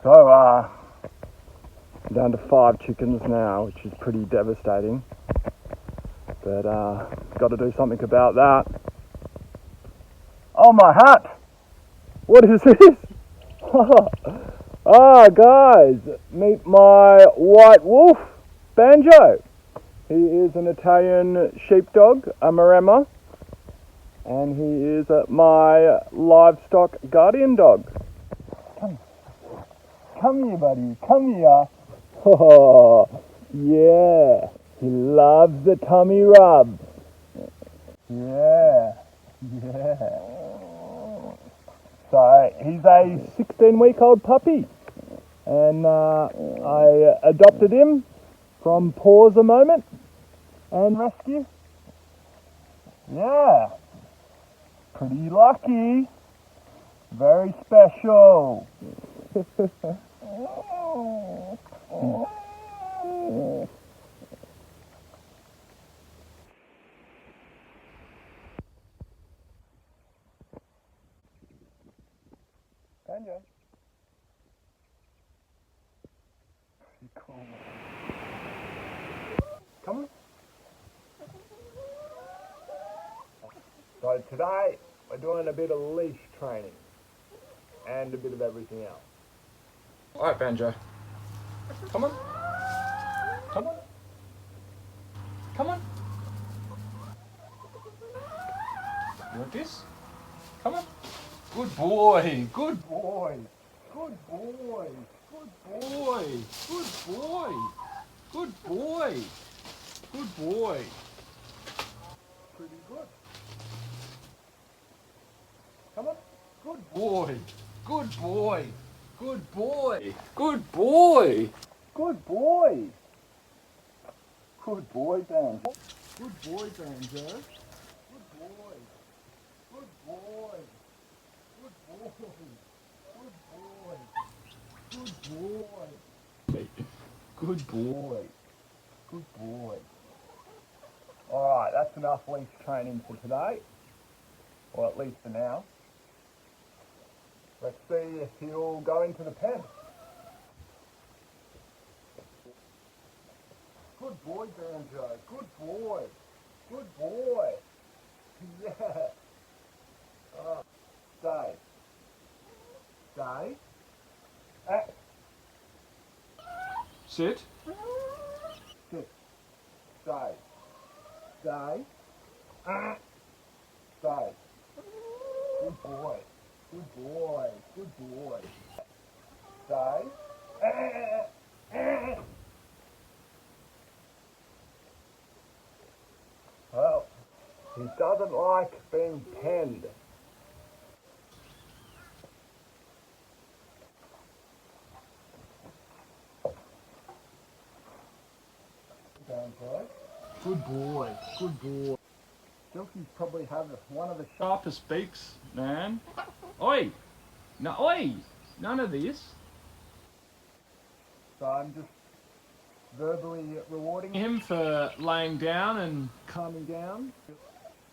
So, down to 5 chickens now, which is pretty devastating. But, got to do something about that. Oh, my hat! What is this? Guys, meet my white wolf, Banjo. He is an Italian sheepdog, a Maremma, and he is my livestock guardian dog. Come here, buddy. Come here. Oh, yeah. He loves the tummy rub. Yeah. Yeah. So he's a 16-week-old puppy, and I adopted him from Pause a Moment and Rescue. Yeah. Pretty lucky. Very special. Banjo. Cool. Come on. So today we're doing a bit of leash training and a bit of everything else. Alright, Banjo. Come on. Come on. Come on. You want this? Come on. Good boy. Good boy. Good boy. Good boy. Good boy. Good boy. Good boy. Pretty good. Come on. Good boy. Good boy. Good boy. Good boy. Good boy. Good boy, Banjo. Good boy, Banjo. Good boy. Good boy. Good boy. Good boy. Good boy. Good boy. Alright, that's enough leash training for today. Or at least for now. Let's see if he'll go into the pen. Good boy, Banjo. Good boy. Good boy. Yeah. Stay. Stay. Sit. Sit. Stay. Stay. Stay. Good boy. Good boy. Good boy. Stay. Well, he doesn't like being penned. Good boy. Good boy. Silkies probably have one of the sharpest beaks, man. Oi! No, oi! None of this. So I'm just verbally rewarding him for laying down and calming down.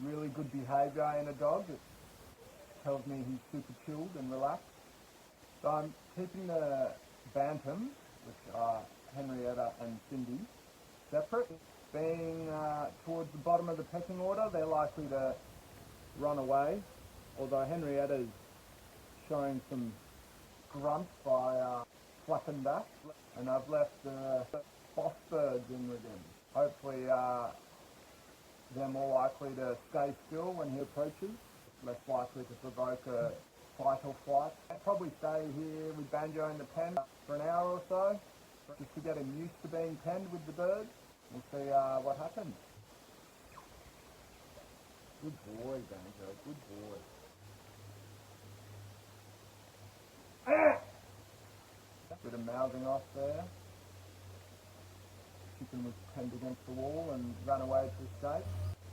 Really good behaviour in a dog. It tells me he's super chilled and relaxed. So I'm keeping the bantams, which are Henrietta and Cindy, separate. Being towards the bottom of the pecking order, they're likely to run away, although Henrietta's showing some grunts by flapping back, and I've left the boss birds in with him. Hopefully they're more likely to stay still when he approaches, less likely to provoke a fight or flight. I'll probably stay here with Banjo in the pen for an hour or so, just to get him used to being penned with the birds. We'll see what happens. Good boy, Banjo. Good boy. Bit of mouthing off there. Chicken was penned against the wall and ran away to escape.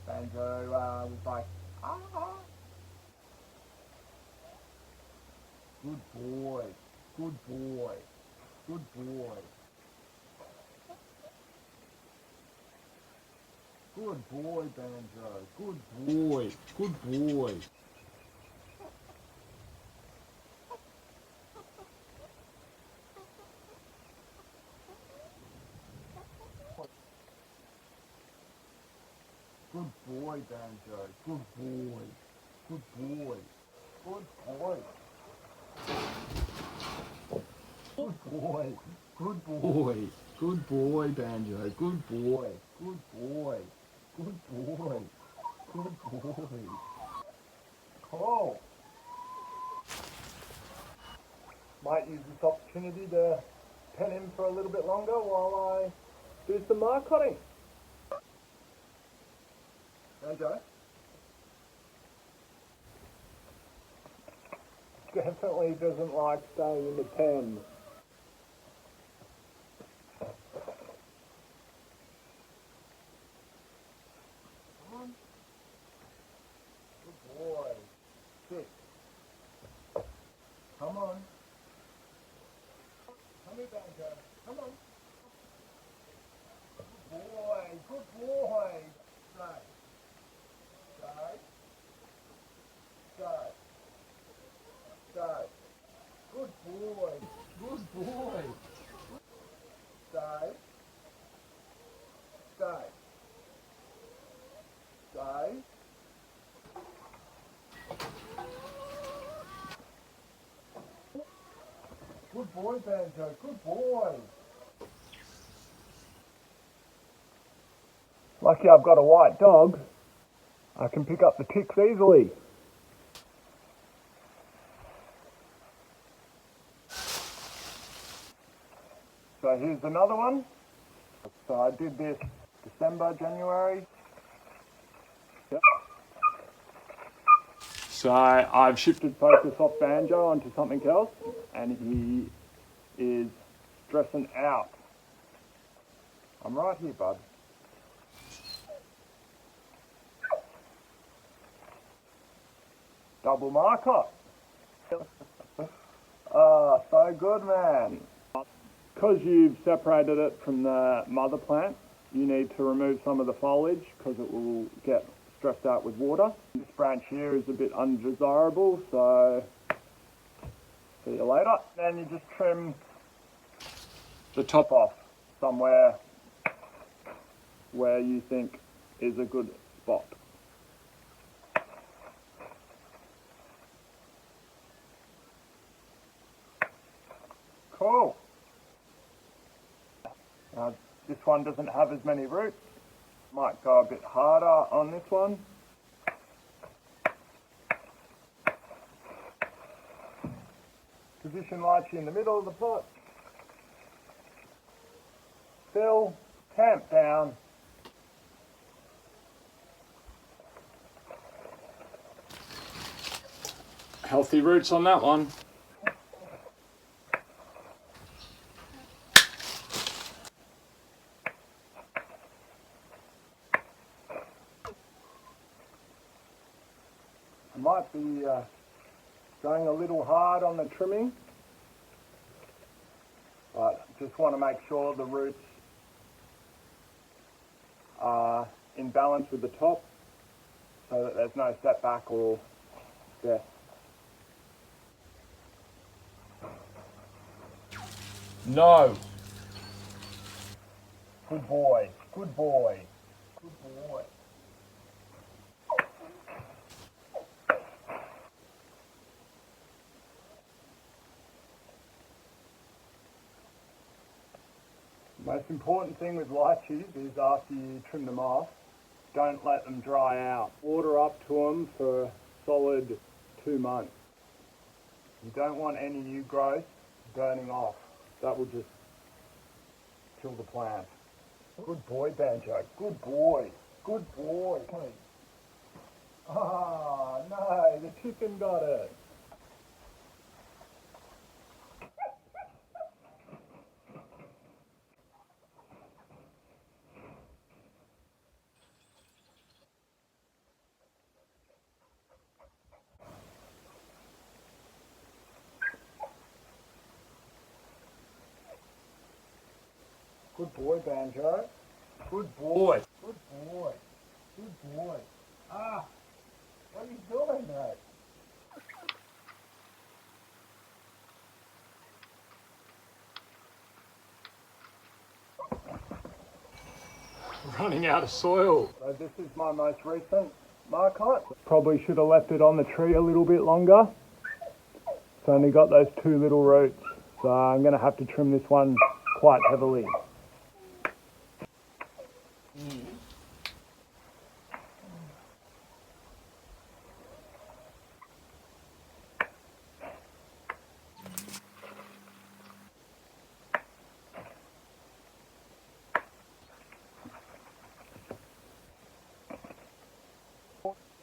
Banjo was like, ah. Good boy. Good boy. Good boy. Good boy, Banjo. Good boy. Good boy. Good boy, Banjo. Good boy. Good boy. Good boy. Good boy. Good boy. Good boy, Banjo. Good boy. Good boy. Good boy. Good boy. Cool. Might use this opportunity to pen him for a little bit longer while I do some mark cutting. Banjo. Definitely doesn't like staying in the pen. Good boy. Sit. Come on. Come here, Banjo. Come on. Good boy. Good boy. Stay. Stay. Stay. Stay. Good boy. Good boy. Stay. Stay. Stay. Good boy, Banjo. Good boy. Lucky I've got a white dog. I can pick up the ticks easily. So here's another one. So I did this December, January. Yep. So I've shifted focus off Banjo onto something else, and he is stressing out. I'm right here, bud. Double marker. Ah, so good, man. Because you've separated it from the mother plant, you need to remove some of the foliage because it will get stressed out with water. This branch here is a bit undesirable, so see you later. Then you just trim the top off somewhere where you think is a good spot. Cool. This one doesn't have as many roots. Might go a bit harder on this one. Position Lychee in the middle of the pot. Fill, tamp down. Healthy roots on that one. I might be going a little hard on the trimming, but just want to make sure the roots are in balance with the top so that there's no setback or death. No. Good boy. Good boy. Good boy. The most important thing with lychees is after you trim them off, don't let them dry out. Water up to them for a solid 2 months. You don't want any new growth burning off. That will just kill the plant. Good boy, Banjo. Good boy. Good boy. Ah, no, the chicken got it. Good boy, Banjo. Good boy. Good boy. Good boy. Ah, what are you doing, mate? running out of soil. So this is my most recent marcot. Probably should have left it on the tree a little bit longer. It's only got those 2 little roots, so I'm going to have to trim this one quite heavily.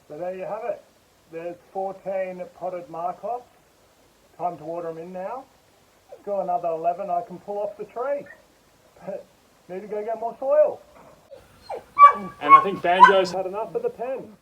So there you have it. There's 14 potted marcots. Time to water them in now. Got another 11 I can pull off the tree. But need to go get more soil. And I think Banjo's had enough of the pen.